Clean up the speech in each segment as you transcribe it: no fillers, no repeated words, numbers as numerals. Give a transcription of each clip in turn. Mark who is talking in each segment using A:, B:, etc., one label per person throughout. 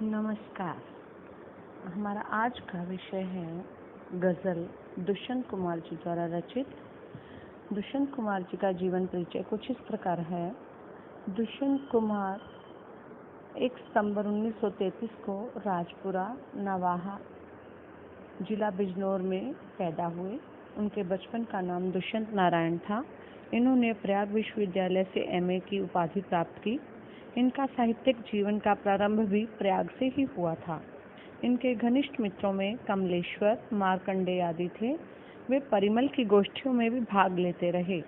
A: नमस्कार। हमारा आज का विषय है गज़ल दुष्यंत कुमार जी द्वारा रचित। दुष्यंत कुमार जी का जीवन परिचय कुछ इस प्रकार है। दुष्यंत कुमार 1 सितंबर 1933 को राजपुरा नवाहा जिला बिजनौर में पैदा हुए। उनके बचपन का नाम दुष्यंत नारायण था। इन्होंने प्रयाग विश्वविद्यालय से एमए की उपाधि प्राप्त की। इनका साहित्यिक जीवन का प्रारंभ भी प्रयाग से ही हुआ था। इनके घनिष्ठ मित्रों में कमलेश्वर, मार्कंडेय आदि थे। वे परिमल की गोष्ठियों में भी भाग लेते रहे।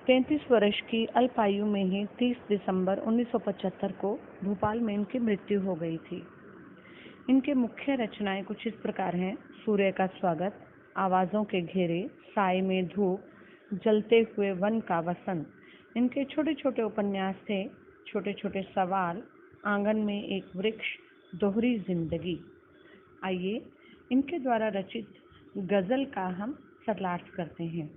A: 33 वर्ष की अल्प आयु में ही 30 दिसंबर 1975 को भोपाल में इनकी मृत्यु हो गई थी। इनके मुख्य रचनाएं कुछ इस प्रकार हैं। सूर्य का स्वागत, आवाज़ों के घेरे, साए में धूप, जलते हुए वन का वसंत। इनके छोटे छोटे उपन्यास थे। छोटे छोटे सवाल, आंगन में एक वृक्ष, दोहरी जिंदगी। आइए इनके द्वारा रचित गज़ल का हम सरलार्थ करते हैं।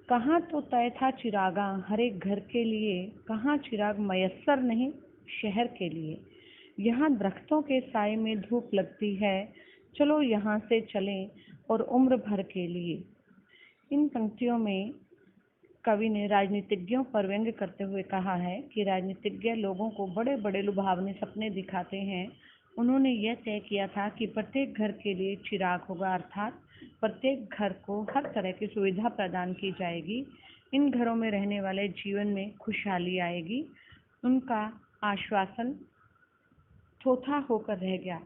A: कहाँ तो तय था चिरागा हर एक घर के लिए, कहाँ चिराग मयस्सर नहीं शहर के लिए। यहाँ दरख्तों के साए में धूप लगती है, चलो यहाँ से चलें और उम्र भर के लिए। इन पंक्तियों में कवि ने राजनीतिज्ञों पर व्यंग्य करते हुए कहा है कि राजनीतिज्ञ लोगों को बड़े बड़े लुभावने सपने दिखाते हैं। उन्होंने यह तय किया था कि प्रत्येक घर के लिए चिराग होगा, अर्थात प्रत्येक घर को हर तरह की सुविधा प्रदान की जाएगी। इन घरों में रहने वाले जीवन में खुशहाली आएगी। उनका आश्वासन थोथा होकर रह गया।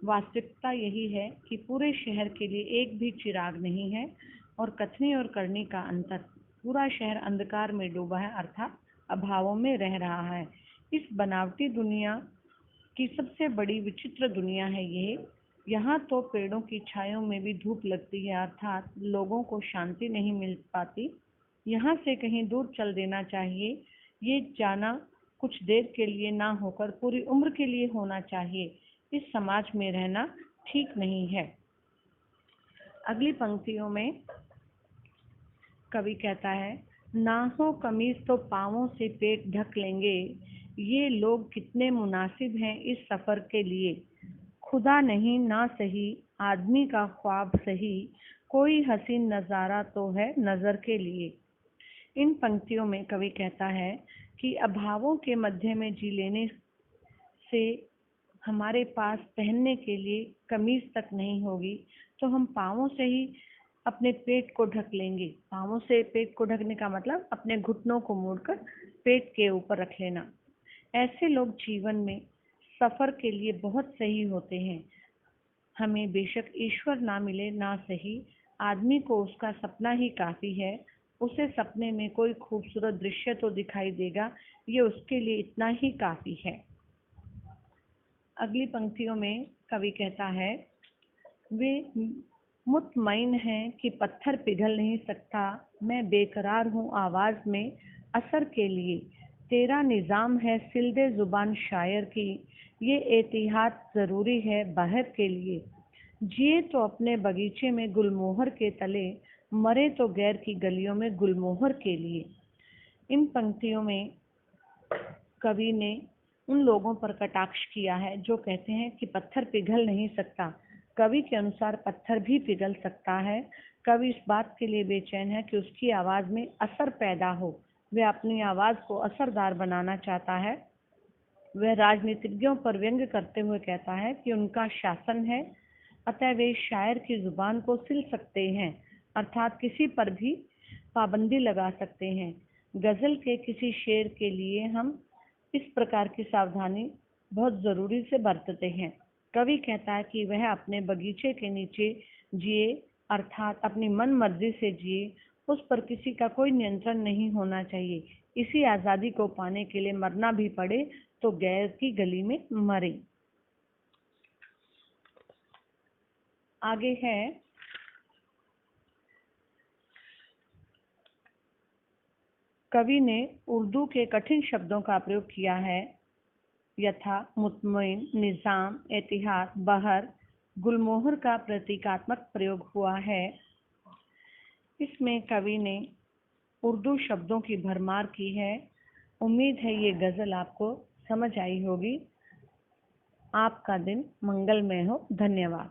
A: वास्तविकता यही है कि पूरे शहर के लिए एक भी चिराग नहीं है और कथनी और करनी का अंतर। पूरा शहर अंधकार में डूबा है, अर्थात अभावों में रह रहा है। इस बनावटी दुनिया की सबसे बड़ी विचित्र दुनिया है ये। यहाँ तो पेड़ों की छायों में भी धूप लगती है, अर्थात लोगों को शांति नहीं मिल पाती। यहाँ से कहीं दूर चल देना चाहिए। ये जाना कुछ देर के लिए ना होकर पूरी उम्र के लिए होना चाहिए। इस समाज में रहना ठीक नहीं है। अगली पंक्तियों में कवि कहता है, ना हो कमीज तो पाँवों से पेट ढक लेंगे, ये लोग कितने मुनासिब हैं इस सफ़र के लिए। खुदा नहीं ना सही आदमी का ख्वाब सही, कोई हसीन नज़ारा तो है नज़र के लिए। इन पंक्तियों में कवि कहता है कि अभावों के मध्य में जी लेने से हमारे पास पहनने के लिए कमीज तक नहीं होगी, तो हम पाँवों से ही अपने पेट को ढक लेंगे। पाँवों से पेट को ढकने का मतलब अपने घुटनों को मोड़कर पेट के ऊपर रख लेना। ऐसे लोग जीवन में सफ़र के लिए बहुत सही होते हैं। हमें बेशक ईश्वर ना मिले ना सही, आदमी को उसका सपना ही काफ़ी है। उसे सपने में कोई खूबसूरत दृश्य तो दिखाई देगा, ये उसके लिए इतना ही काफ़ी है। अगली पंक्तियों में कवि कहता है, वे मुतमईन हैं कि पत्थर पिघल नहीं सकता, मैं बेकरार हूँ आवाज़ में असर के लिए। तेरा निज़ाम है सिल्दे ज़ुबान शायर की, ये एहतियात ज़रूरी है बाहर के लिए। जिए तो अपने बगीचे में गुलमोहर के तले, मरे तो गैर की गलियों में गुलमोहर के लिए। इन पंक्तियों में कवि ने उन लोगों पर कटाक्ष किया है जो कहते हैं कि पत्थर पिघल नहीं सकता। कवि के अनुसार पत्थर भी पिघल सकता है। कवि इस बात के लिए बेचैन है कि उसकी आवाज़ में असर पैदा हो। वह अपनी आवाज़ को असरदार बनाना चाहता है। वह राजनीतिज्ञों पर व्यंग्य करते हुए कहता है कि उनका शासन है, अतः वे शायर की जुबान को सिल सकते हैं, अर्थात किसी पर भी पाबंदी लगा सकते हैं। गज़ल के किसी शेर के लिए हम इस प्रकार की सावधानी बहुत ज़रूरी से बरतते हैं। कवि कहता है कि वह अपने बगीचे के नीचे जिए, अर्थात अपनी मन मर्जी से जिए, उस पर किसी का कोई नियंत्रण नहीं होना चाहिए। इसी आज़ादी को पाने के लिए मरना भी पड़े तो गैर की गली में मरे। आगे है, कवि ने उर्दू के कठिन शब्दों का प्रयोग किया है, यथा मुतमईन, निज़ाम, एतिहाद, बहर, गुलमोहर का प्रतीकात्मक प्रयोग हुआ है। इसमें कवि ने उर्दू शब्दों की भरमार की है। उम्मीद है ये गज़ल आपको समझ आई होगी। आपका दिन मंगलमय हो। धन्यवाद।